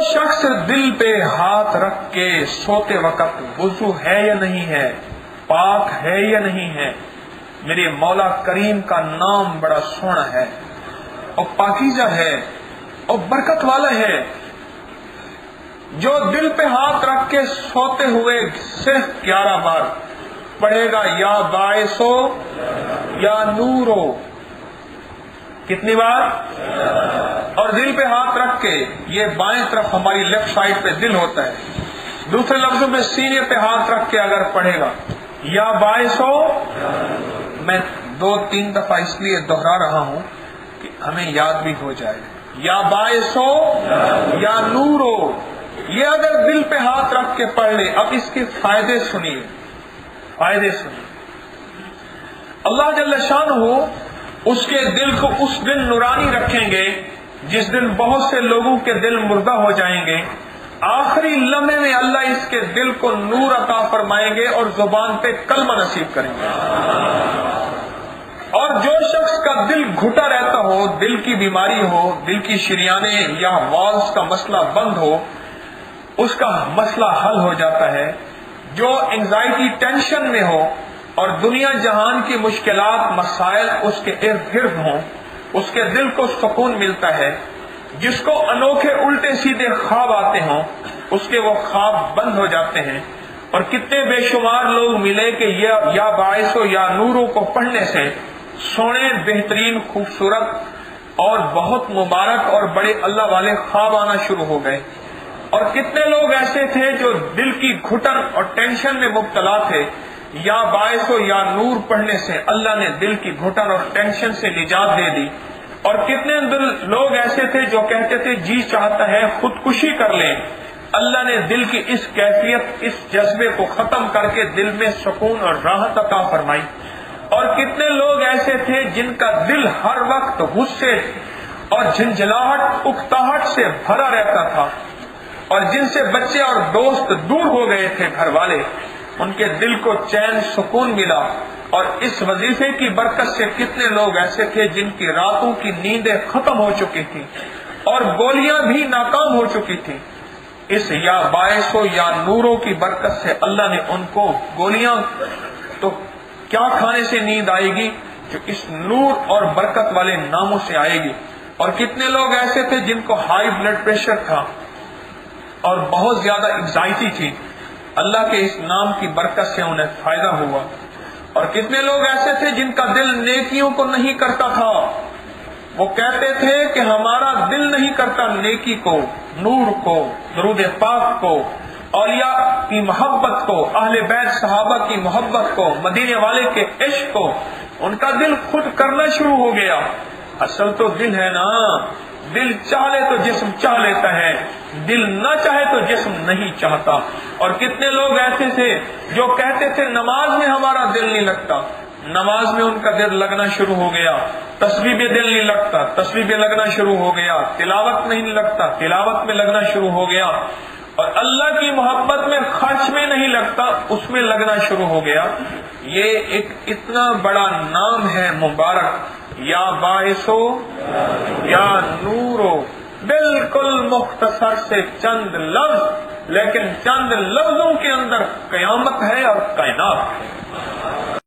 شخص دل پہ ہاتھ رکھ کے سوتے وقت وضو ہے یا نہیں ہے، پاک ہے یا نہیں ہے، میرے مولا کریم کا نام بڑا سونا ہے اور پاکیزہ ہے اور برکت والا ہے۔ جو دل پہ ہاتھ رکھ کے سوتے ہوئے صرف 11 بار پڑھے گا یا باعثو یا نورو، کتنی بار؟ اور دل پہ ہاتھ رکھ کے، یہ بائیں طرف ہماری لیفٹ سائڈ پہ دل ہوتا ہے، دوسرے لفظوں میں سینے پہ ہاتھ رکھ کے اگر پڑھے گا یا باعثو، میں 2-3 دفعہ اس لیے دوہرا رہا ہوں کہ ہمیں یاد بھی ہو جائے، یا باعثو یا نورو، یہ اگر دل پہ ہاتھ رکھ کے پڑھ لے۔ اب اس کے فائدے سنیے، فائدے سنیے۔ اللہ جل شانہ اس کے دل کو اس دن نورانی رکھیں گے جس دن بہت سے لوگوں کے دل مردہ ہو جائیں گے، آخری لمحے میں اللہ اس کے دل کو نور عطا فرمائیں گے اور زبان پہ کلمہ نصیب کریں گے۔ اور جو شخص کا دل گھٹا رہتا ہو، دل کی بیماری ہو، دل کی شریانیں یا والز کا مسئلہ بند ہو، اس کا مسئلہ حل ہو جاتا ہے۔ جو انگزائٹی ٹینشن میں ہو اور دنیا جہان کی مشکلات مسائل اس کے ارد گرد ہوں، اس کے دل کو سکون ملتا ہے۔ جس کو انوکھے الٹے سیدھے خواب آتے ہوں، اس کے وہ خواب بند ہو جاتے ہیں۔ اور کتنے بے شمار لوگ ملے کہ یا باعث و یا نوروں کو پڑھنے سے سونے بہترین خوبصورت اور بہت مبارک اور بڑے اللہ والے خواب آنا شروع ہو گئے۔ اور کتنے لوگ ایسے تھے جو دل کی گھٹن اور ٹینشن میں مبتلا تھے، یا باعث و یا نور پڑھنے سے اللہ نے دل کی گھٹن اور ٹینشن سے نجات دے دی۔ اور کتنے لوگ ایسے تھے جو کہتے تھے جی چاہتا ہے خودکشی کر لیں، اللہ نے دل کی اس کیفیت، اس جذبے کو ختم کر کے دل میں سکون اور راحت عطا فرمائی۔ اور کتنے لوگ ایسے تھے جن کا دل ہر وقت غصے اور جھنجھلاہٹ اکتاہٹ سے بھرا رہتا تھا، اور جن سے بچے اور دوست دور ہو گئے تھے، گھر والے، ان کے دل کو چین سکون ملا۔ اور اس وظیفے کی برکت سے کتنے لوگ ایسے تھے جن کی راتوں کی نیندیں ختم ہو چکی تھی اور گولیاں بھی ناکام ہو چکی تھی۔ اس یا باعث و یا نوروں کی برکت سے اللہ نے ان کو گولیاں تو کیا کھانے سے نیند آئے گی جو اس نور اور برکت والے ناموں سے آئے گی۔ اور کتنے لوگ ایسے تھے جن کو ہائی بلڈ پریشر تھا اور بہت زیادہ انگزائٹی تھی، اللہ کے اس نام کی برکت سے انہیں فائدہ ہوا۔ اور کتنے لوگ ایسے تھے جن کا دل نیکیوں کو نہیں کرتا تھا، وہ کہتے تھے کہ ہمارا دل نہیں کرتا نیکی کو، نور کو، درود پاک کو، اولیاء کی محبت کو، اہل بیت صحابہ کی محبت کو، مدینے والے کے عشق کو۔ ان کا دل خود کرنا شروع ہو گیا۔ اصل تو دل ہے نا، دل چاہے تو جسم چاہ لیتا ہے، دل نہ چاہے تو جسم نہیں چاہتا۔ اور کتنے لوگ ایسے تھے جو کہتے تھے نماز میں ہمارا دل نہیں لگتا، نماز میں ان کا دل لگنا شروع ہو گیا۔ تسبیح میں دل نہیں لگتا، تسبیح میں لگنا شروع ہو گیا۔ تلاوت نہیں لگتا، تلاوت میں لگنا شروع ہو گیا۔ اور اللہ کی محبت میں، خرچ میں نہیں لگتا، اس میں لگنا شروع ہو گیا۔ یہ ایک اتنا بڑا نام ہے مبارک، یا باعثو یا نورو، بالکل مختصر سے چند لفظ، لیکن چند لفظوں کے اندر قیامت ہے اور کائنات ہے۔